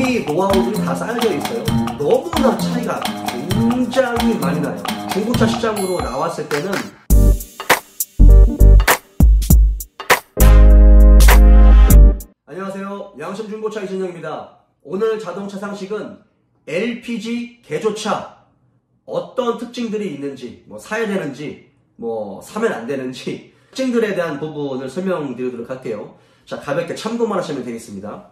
이미 노하우들이 다 쌓여져 있어요. 너무나 차이가 굉장히 많이 나요. 중고차 시장으로 나왔을 때는 안녕하세요, 양심중고차 이진영입니다. 오늘 자동차 상식은 LPG 개조차 어떤 특징들이 있는지, 사야 되는지, 사면 안 되는지 특징들에 대한 부분을 설명드리도록 할게요. 자, 가볍게 참고만 하시면 되겠습니다.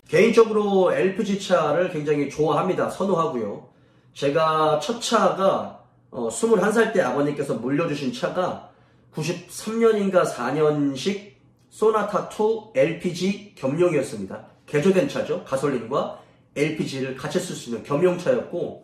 개인적으로 LPG차를 굉장히 좋아합니다. 선호하고요. 제가 첫 차가 21살 때 아버님께서 물려주신 차가 93년인가 4년식 소나타2 LPG 겸용이었습니다. 개조된 차죠. 가솔린과 LPG를 같이 쓸 수 있는 겸용차였고,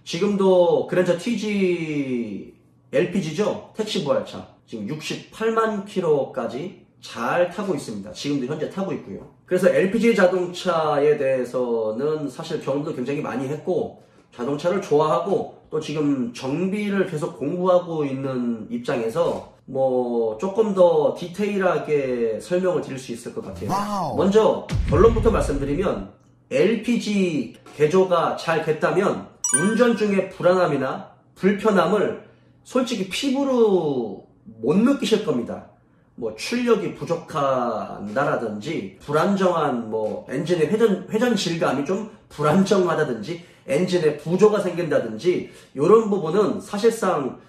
지금도 그랜저 TG LPG죠. 택시 부활차. 지금 68만 킬로까지 잘 타고 있습니다. 지금도 현재 타고 있고요. 그래서 LPG 자동차에 대해서는 사실 경험도 굉장히 많이 했고, 자동차를 좋아하고 또 지금 정비를 계속 공부하고 있는 입장에서 조금 더 디테일하게 설명을 드릴 수 있을 것 같아요. 와우. 먼저 결론부터 말씀드리면, LPG 개조가 잘 됐다면 운전 중에 불안함이나 불편함을 솔직히 피부로 못 느끼실 겁니다. 출력이 부족한다라든지, 불안정한 엔진의 회전 질감이 좀 불안정하다든지, 엔진에 부조가 생긴다든지, 이런 부분은 사실상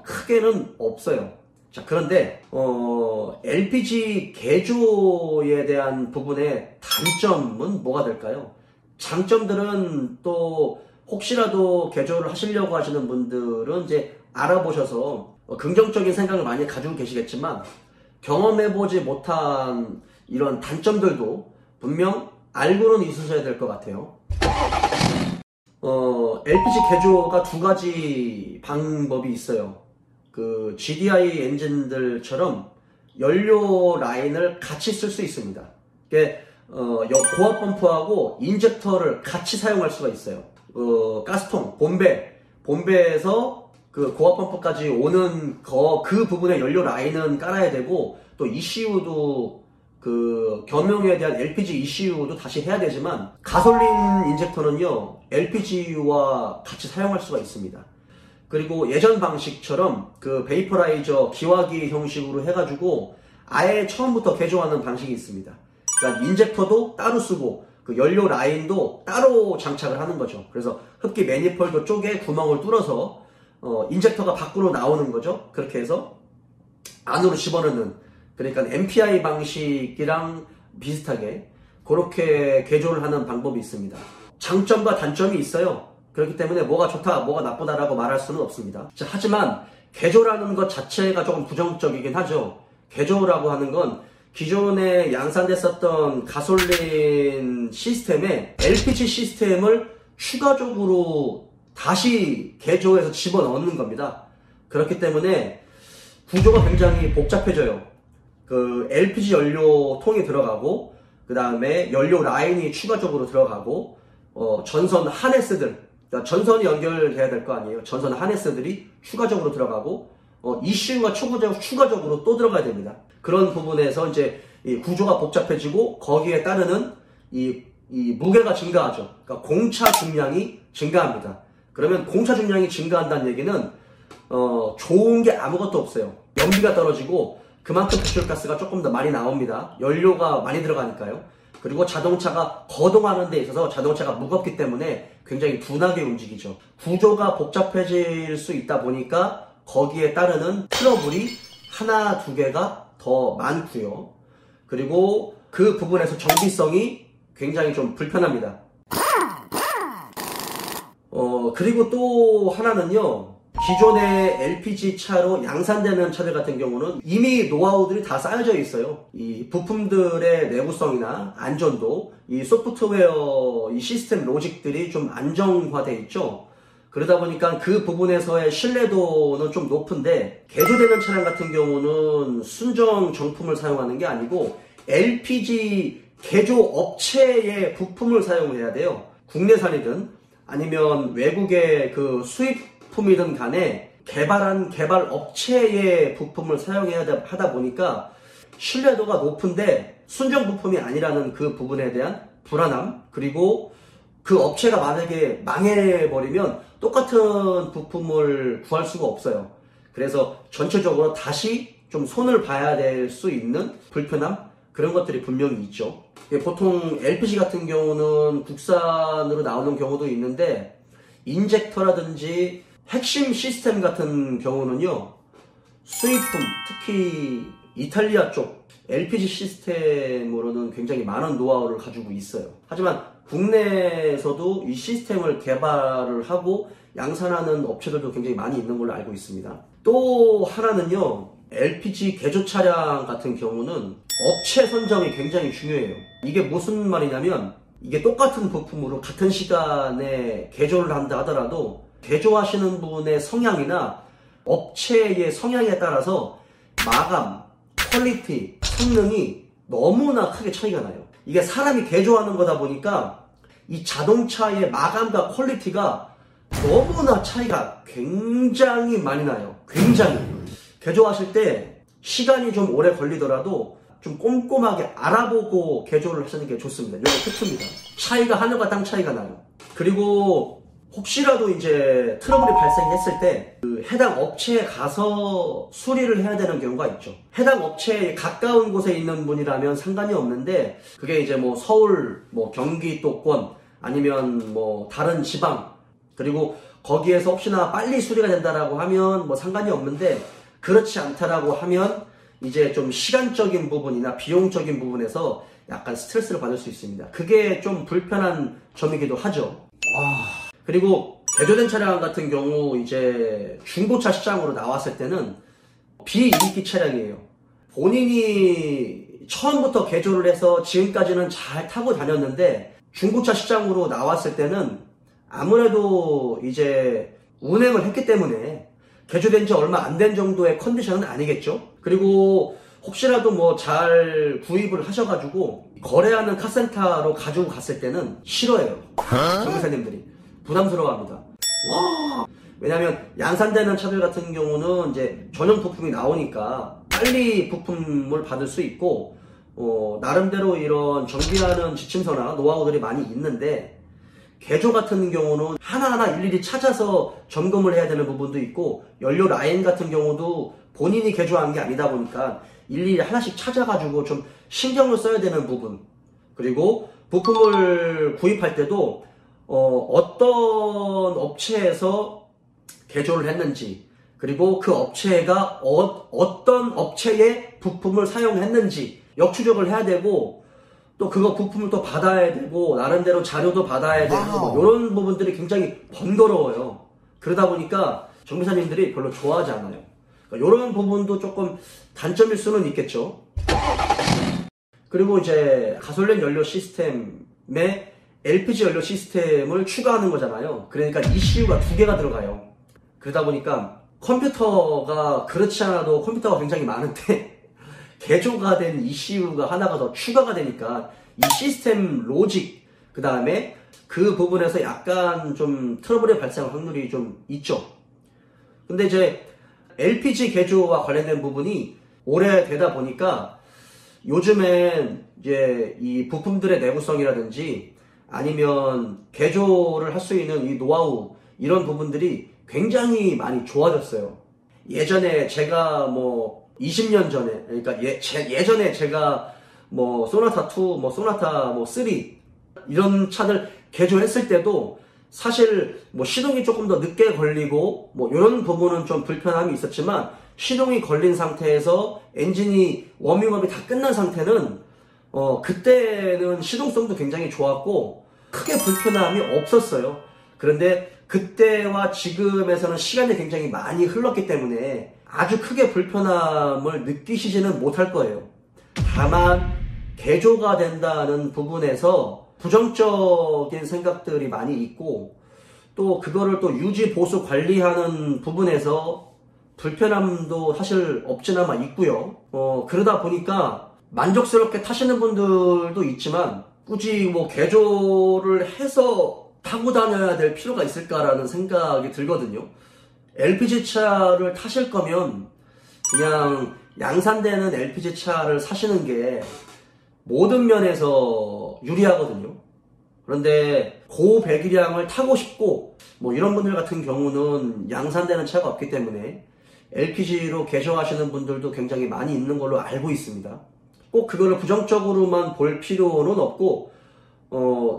크게는 없어요. 자, 그런데 LPG 개조에 대한 부분의 단점은 뭐가 될까요? 장점들은 또 혹시라도 개조를 하시려고 하시는 분들은 이제 알아보셔서 긍정적인 생각을 많이 가지고 계시겠지만, 경험해보지 못한 이런 단점들도 분명 알고는 있으셔야 될 것 같아요. LPG 개조가 두 가지 방법이 있어요. 그 GDI 엔진들처럼 연료 라인을 같이 쓸 수 있습니다. 고압 펌프하고 인젝터를 같이 사용할 수가 있어요. 가스통, 본배에서 그 고압 펌프까지 오는 그 부분에 연료 라인은 깔아야 되고, 또 ECU도 그 겸용에 대한 LPG ECU도 다시 해야 되지만, 가솔린 인젝터는요 LPG와 같이 사용할 수가 있습니다. 그리고 예전 방식처럼 그 베이퍼라이저 기화기 형식으로 해가지고 아예 처음부터 개조하는 방식이 있습니다. 그러니까 인젝터도 따로 쓰고 그 연료 라인도 따로 장착을 하는 거죠. 그래서 흡기 매니폴드 쪽에 구멍을 뚫어서 인젝터가 밖으로 나오는 거죠. 그렇게 해서 안으로 집어넣는, 그러니까 MPI 방식이랑 비슷하게 그렇게 개조를 하는 방법이 있습니다. 장점과 단점이 있어요. 그렇기 때문에 뭐가 좋다, 뭐가 나쁘다라고 말할 수는 없습니다. 자, 하지만 개조라는 것 자체가 조금 부정적이긴 하죠. 개조라고 하는 건 기존에 양산됐었던 가솔린 시스템에 LPG 시스템을 추가적으로 다시 개조해서 집어넣는 겁니다. 그렇기 때문에 구조가 굉장히 복잡해져요. 그 LPG 연료통이 들어가고, 그 다음에 연료 라인이 추가적으로 들어가고, 전선 하네스들, 그러니까 전선이 연결돼야 될 거 아니에요. 전선 하네스들이 추가적으로 들어가고, ECU가 추가적으로 또 들어가야 됩니다. 그런 부분에서 이제 이 구조가 복잡해지고, 거기에 따르는 이 무게가 증가하죠. 그러니까 공차 중량이 증가합니다. 그러면 공차 중량이 증가한다는 얘기는 좋은 게 아무것도 없어요. 연비가 떨어지고 그만큼 배출가스가 조금 더 많이 나옵니다. 연료가 많이 들어가니까요. 그리고 자동차가 거동하는 데 있어서 자동차가 무겁기 때문에 굉장히 둔하게 움직이죠. 구조가 복잡해질 수 있다 보니까 거기에 따르는 트러블이 하나, 두 개가 더 많고요. 그리고 그 부분에서 정비성이 굉장히 좀 불편합니다. 그리고 또 하나는요, 기존의 LPG 차로 양산되는 차들 같은 경우는 이미 노하우들이 다 쌓여져 있어요. 이 부품들의 내구성이나 안전도, 이 소프트웨어, 이 시스템 로직들이 좀 안정화되어 있죠. 그러다 보니까 그 부분에서의 신뢰도는 좀 높은데, 개조되는 차량 같은 경우는 순정 정품을 사용하는 게 아니고 LPG 개조 업체의 부품을 사용해야 돼요. 국내산이든 아니면 외국의 그 수입품이든 간에 개발한 개발 업체의 부품을 사용해야 하다 보니까 신뢰도가 높은데 순정 부품이 아니라는 그 부분에 대한 불안함, 그리고 그 업체가 만약에 망해버리면 똑같은 부품을 구할 수가 없어요. 그래서 전체적으로 다시 좀 손을 봐야 될 수 있는 불편함, 그런 것들이 분명히 있죠. 보통 LPG 같은 경우는 국산으로 나오는 경우도 있는데, 인젝터라든지 핵심 시스템 같은 경우는요, 수입품, 특히 이탈리아 쪽 LPG 시스템으로는 굉장히 많은 노하우를 가지고 있어요. 하지만 국내에서도 이 시스템을 개발을 하고 양산하는 업체들도 굉장히 많이 있는 걸로 알고 있습니다. 또 하나는요, LPG 개조 차량 같은 경우는 업체 선정이 굉장히 중요해요. 이게 무슨 말이냐면, 이게 똑같은 부품으로 같은 시간에 개조를 한다 하더라도 개조하시는 분의 성향이나 업체의 성향에 따라서 마감, 퀄리티, 성능이 너무나 크게 차이가 나요. 이게 사람이 개조하는 거다 보니까 이 자동차의 마감과 퀄리티가 너무나 차이가 굉장히 많이 나요. 굉장히. 개조하실 때 시간이 좀 오래 걸리더라도 좀 꼼꼼하게 알아보고 개조를 하시는 게 좋습니다. 이거 팩트입니다. 차이가 하늘과 땅 차이가 나요. 그리고 혹시라도 이제 트러블이 발생했을 때 그 해당 업체에 가서 수리를 해야 되는 경우가 있죠. 해당 업체에 가까운 곳에 있는 분이라면 상관이 없는데, 그게 이제 뭐 서울, 뭐 경기도권, 아니면 뭐 다른 지방, 그리고 거기에서 혹시나 빨리 수리가 된다라고 하면 뭐 상관이 없는데, 그렇지 않다라고 하면 이제 좀 시간적인 부분이나 비용적인 부분에서 약간 스트레스를 받을 수 있습니다. 그게 좀 불편한 점이기도 하죠. 그리고 개조된 차량 같은 경우 이제 중고차 시장으로 나왔을 때는 비인기 차량이에요. 본인이 처음부터 개조를 해서 지금까지는 잘 타고 다녔는데 중고차 시장으로 나왔을 때는 아무래도 이제 운행을 했기 때문에 개조된 지 얼마 안 된 정도의 컨디션은 아니겠죠. 그리고 혹시라도 뭐 잘 구입을 하셔가지고 거래하는 카센터로 가지고 갔을 때는 싫어해요. 정비사님들이 부담스러워합니다. 왜냐면 양산되는 차들 같은 경우는 이제 전용 부품이 나오니까 빨리 부품을 받을 수 있고, 나름대로 이런 정비하는 지침서나 노하우들이 많이 있는데, 개조 같은 경우는 하나하나 일일이 찾아서 점검을 해야 되는 부분도 있고, 연료 라인 같은 경우도 본인이 개조한 게 아니다 보니까 일일이 하나씩 찾아가지고 좀 신경을 써야 되는 부분, 그리고 부품을 구입할 때도 어떤 업체에서 개조를 했는지, 그리고 그 업체가 어떤 업체의 부품을 사용했는지 역추적을 해야 되고, 또 그거 부품을 또 받아야 되고, 나름대로 자료도 받아야 되고, 뭐 이런 부분들이 굉장히 번거로워요. 그러다 보니까 정비사님들이 별로 좋아하지 않아요. 그러니까 이런 부분도 조금 단점일 수는 있겠죠. 그리고 이제 가솔린 연료 시스템에 LPG 연료 시스템을 추가하는 거잖아요. 그러니까 ECU가 2개가 들어가요. 그러다 보니까 컴퓨터가 그렇지 않아도 컴퓨터가 굉장히 많은데 개조가 된 ECU가 하나가 더 추가가 되니까 이 시스템 로직, 그 다음에 그 부분에서 약간 좀 트러블이 발생할 확률이 좀 있죠. 근데 이제 LPG 개조와 관련된 부분이 오래되다 보니까 요즘엔 이제 이 부품들의 내구성이라든지 아니면 개조를 할 수 있는 이 노하우, 이런 부분들이 굉장히 많이 좋아졌어요. 예전에 제가 뭐 20년 전에, 그러니까 예전에 제가 뭐 소나타 2, 뭐 소나타 뭐 3 이런 차들 개조했을 때도 사실 뭐 시동이 조금 더 늦게 걸리고 뭐 이런 부분은 좀 불편함이 있었지만, 시동이 걸린 상태에서 엔진이 워밍업이 다 끝난 상태는 그때는 시동성도 굉장히 좋았고 크게 불편함이 없었어요. 그런데 그때와 지금에서는 시간이 굉장히 많이 흘렀기 때문에 아주 크게 불편함을 느끼시지는 못할 거예요. 다만 개조가 된다는 부분에서 부정적인 생각들이 많이 있고, 또 그거를 또 유지 보수 관리하는 부분에서 불편함도 사실 없지나마 있고요. 그러다 보니까 만족스럽게 타시는 분들도 있지만 굳이 뭐 개조를 해서 타고 다녀야 될 필요가 있을까라는 생각이 들거든요. LPG 차를 타실 거면 그냥 양산되는 LPG 차를 사시는 게 모든 면에서 유리하거든요. 그런데 고배기량을 타고 싶고 뭐 이런 분들 같은 경우는 양산되는 차가 없기 때문에 LPG로 개조하시는 분들도 굉장히 많이 있는 걸로 알고 있습니다. 꼭 그거를 부정적으로만 볼 필요는 없고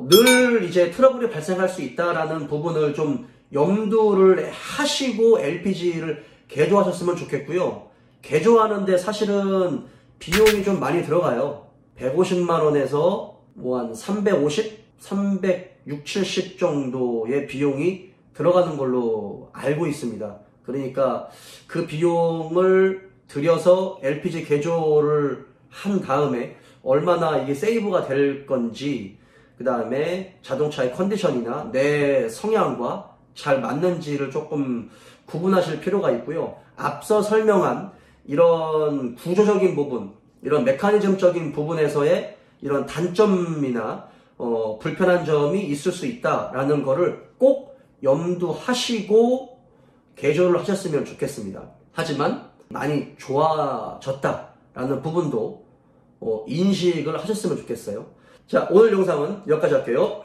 늘 이제 트러블이 발생할 수 있다라는 부분을 좀 염두를 하시고 LPG를 개조하셨으면 좋겠고요. 개조하는데 사실은 비용이 좀 많이 들어가요. 150만 원에서 뭐 한 350, 360, 70 정도의 비용이 들어가는 걸로 알고 있습니다. 그러니까 그 비용을 들여서 LPG 개조를 한 다음에 얼마나 이게 세이브가 될 건지, 그 다음에 자동차의 컨디션이나 내 성향과 잘 맞는지를 조금 구분하실 필요가 있고요. 앞서 설명한 이런 구조적인 부분, 이런 메커니즘적인 부분에서의 이런 단점이나 불편한 점이 있을 수 있다라는 거를 꼭 염두하시고 개조를 하셨으면 좋겠습니다. 하지만 많이 좋아졌다라는 부분도 인식을 하셨으면 좋겠어요. 자, 오늘 영상은 여기까지 할게요.